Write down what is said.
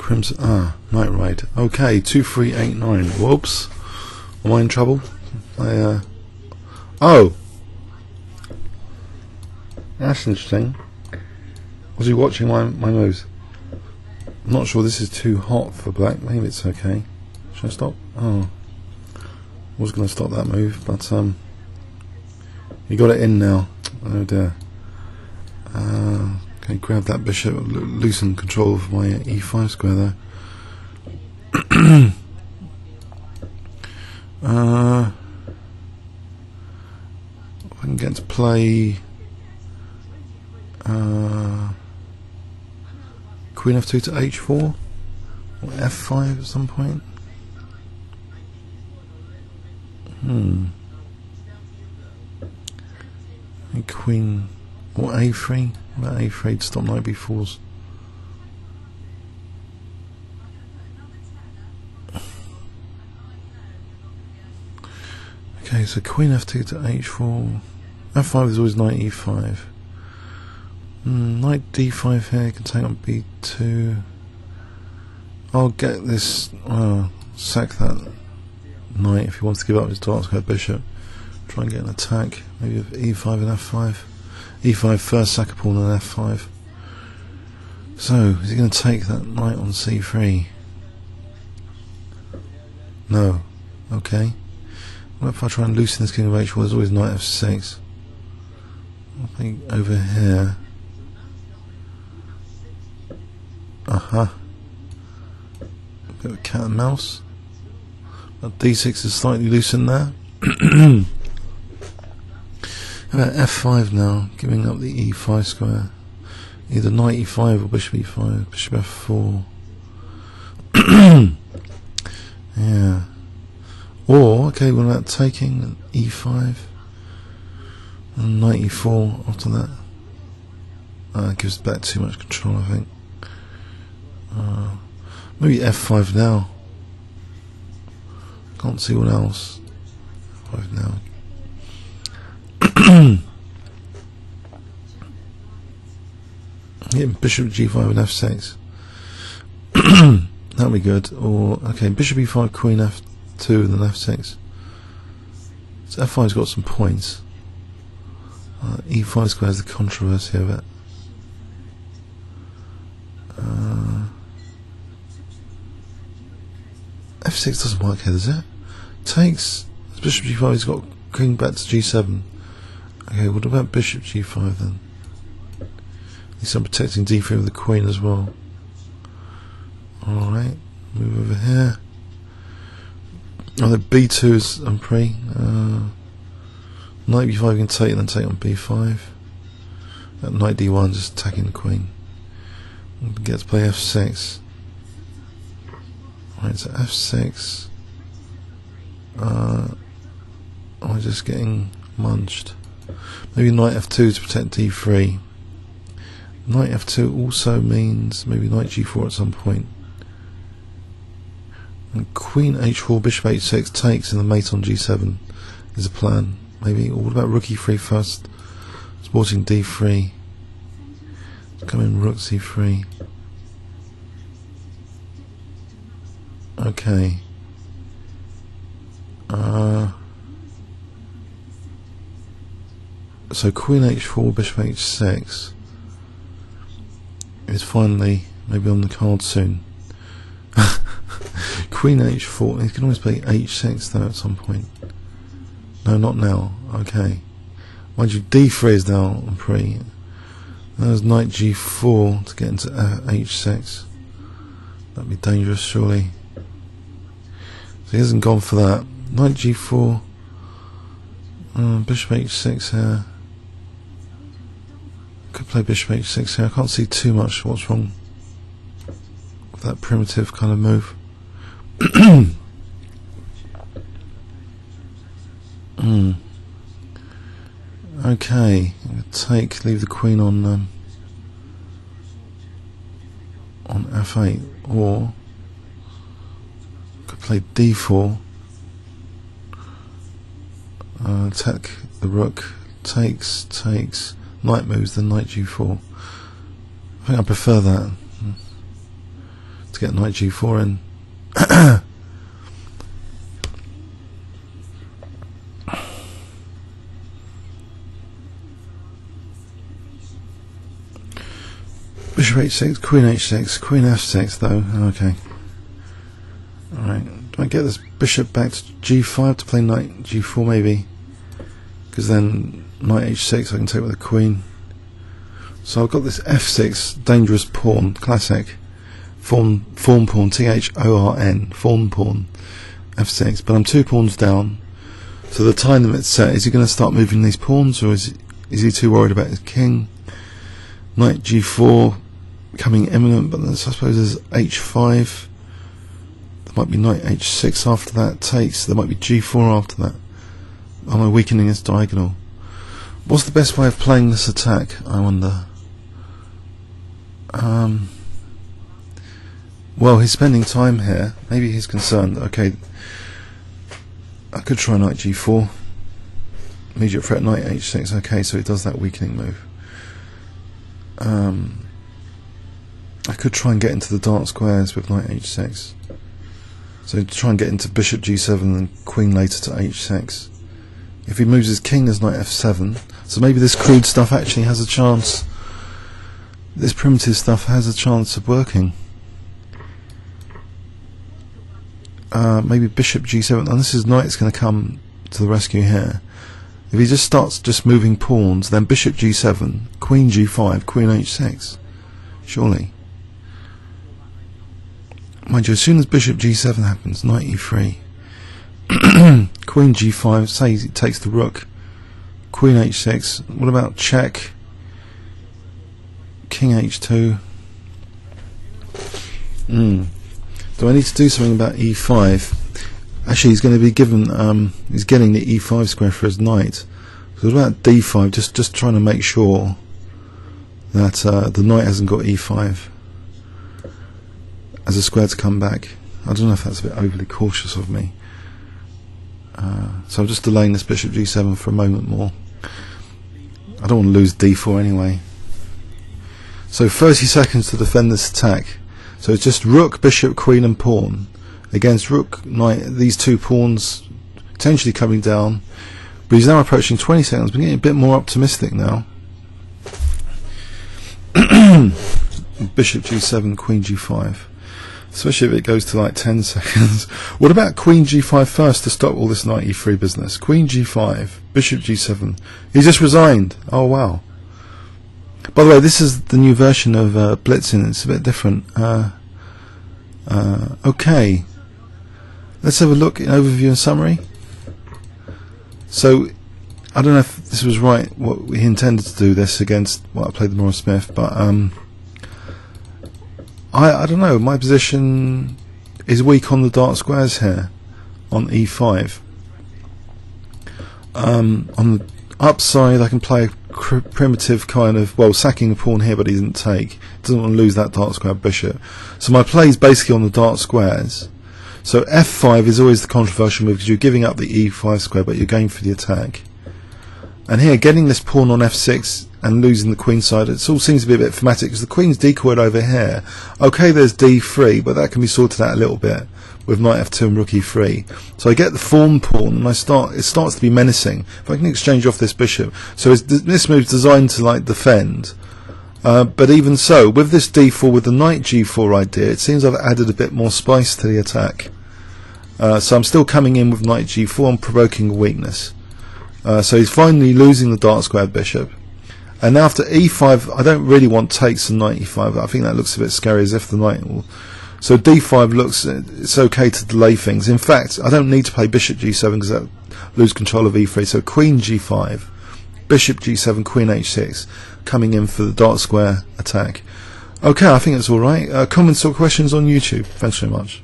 Crimson. KnightRide. Okay, 2389. Whoops. Am I in trouble? Oh! That's interesting. Was he watching my moves? I'm not sure this is too hot for black. Maybe it's okay. Should I stop? Oh. I was going to stop that move, but he got it in now. Oh dear. Okay, grab that bishop, loosen control of my e5 square there. I can get to play Queen f2 to h4 or f5 at some point. Queen or a3. What about a3 to stop knight b4s? Okay, so Queen f2 to h4. f5 is always knight e5. Knight d5 here can take on b2. I'll get this. Sack that knight if he wants to give up his dark square bishop. Try and get an attack, maybe with e5 and f5. e5 first, sack a pawn and f5. So, is he going to take that knight on c3? No. Okay. What if I try and loosen this king of h4? There's always knight f6. I think over here. Bit of a cat and mouse. But d6 is slightly loosened there. How about f5 now, giving up the e5 square. Either knight e5 or bishop e5, bishop f4. Yeah. Or, okay, what about taking e5 and knight e4 after that? It gives back too much control, I think. Maybe f5 now. Can't see what else. F5 now. Yeah, bishop g5 and f6. That'll be good. Or okay, bishop e5, queen f2, and then f6. So f5's got some points. e5 square is the controversy of it. f6 doesn't work here, does it? Takes bishop g5. He's got king back to g7. Okay, what about bishop g5 then? At least I'm protecting d3 with the queen as well. Alright, move over here. Oh, the b2 is pre. Knight b5 can take, then take on b5. Knight d1 just attacking the queen. We get to play f6. Alright, so f6. I'm just getting munched. Maybe knight f2 to protect d3. Knight f2 also means maybe knight g4 at some point. And queen h4, bishop h6 takes, and the mate on g7 is a plan. Maybe. Or what about rook e3 first? Supporting d3. Come in rook c3. Okay. So queen h4, bishop h6 is finally maybe on the card soon. Queen h4. He can always play h6 though at some point. No, not now. Okay. Mind you, d3 is now on pre. There's knight g4 to get into h6. That'd be dangerous, surely. So he hasn't gone for that. Knight g4. Bishop h6 here. Could play bishop h6 here. I can't see too much what's wrong with that primitive kind of move. Okay, I'm gonna leave the queen on f8, or could play d4. Attack the rook. Takes. Knight moves, then knight g4. I think I prefer that. to get knight g4 in. Bishop h6, queen h6, queen f6 though. Okay. Alright. Do I get this bishop back to g5 to play knight g4 maybe? Because then knight h6 I can take with the queen. So I've got this f6 dangerous pawn, classic. Fawn pawn, Thorn, fawn pawn, f6. But I'm 2 pawns down. So the time limit's set. Is he going to start moving these pawns, or is he too worried about his king? Knight g4 becoming imminent, but then I suppose there's h5. There might be knight h6 after that takes. There might be g4 after that. Am I weakening his diagonal? What's the best way of playing this attack, I wonder? Well, he's spending time here. Maybe he's concerned. Okay, I could try knight g4. Immediate threat, knight h6. Okay, so it does that weakening move. I could try and get into the dark squares with knight h6. So try and get into bishop g7 and queen later to h6. If he moves his king, there's knight f7. So maybe this crude stuff actually has a chance. This primitive stuff has a chance of working. Maybe bishop g7, and this is knight's going to come to the rescue here. If he just starts just moving pawns, then bishop g7, queen g5, queen h6. Surely. Mind you, as soon as bishop g7 happens, knight e3. Queen g5, say it takes the rook. Queen h6. What about check? King h2. Do I need to do something about e5? Actually, he's going to be given. He's getting the e5 square for his knight. So what about d5? Just trying to make sure that the knight hasn't got e5 as a square to come back. I don't know if that's a bit overly cautious of me. So I'm just delaying this bishop g7 for a moment more. I don't want to lose d4 anyway. So 30 seconds to defend this attack. So it's just rook, bishop, queen and pawn against rook, knight, these 2 pawns potentially coming down. But he's now approaching 20 seconds. We're getting a bit more optimistic now. Bishop g7, queen g5. Especially if it goes to like 10 seconds. What about queen g5 first to stop all this knight e3 business? Queen g5, bishop g7. He just resigned. Oh wow. By the way, this is the new version of Blitz, and it's a bit different. Okay. Let's have a look in overview and summary. So, I don't know if this was right, what he intended to do this against, I played the Morris Smith, but I don't know, my position is weak on the dark squares here, on e5. On the upside I can play a primitive kind of, well, sacking a pawn here but he didn't take, doesn't want to lose that dark square bishop. So my play is basically on the dark squares. So f5 is always the controversial move because you're giving up the e5 square but you're going for the attack. And here, getting this pawn on f6 and losing the queen side, it all seems to be a bit thematic because the queen's decoyed over here. Okay, there's d3, but that can be sorted out a little bit with knight f2 and rook e3. So I get the fawn pawn, and it starts to be menacing. If I can exchange off this bishop, so this move's designed to like defend. But even so, with this d4, with the knight g4 idea, it seems I've added a bit more spice to the attack. So I'm still coming in with knight g4 and provoking a weakness. So he's finally losing the dark squared bishop. And after e5, I don't really want takes on knight e5. I think that looks a bit scary, as if the knight will. So d5 looks, it's okay to delay things. In fact, I don't need to play bishop g7 because that lose control of e3. So queen g5, bishop g7, queen h6, coming in for the dark square attack. Okay, I think that's all right. Comments or questions on YouTube. Thanks very much.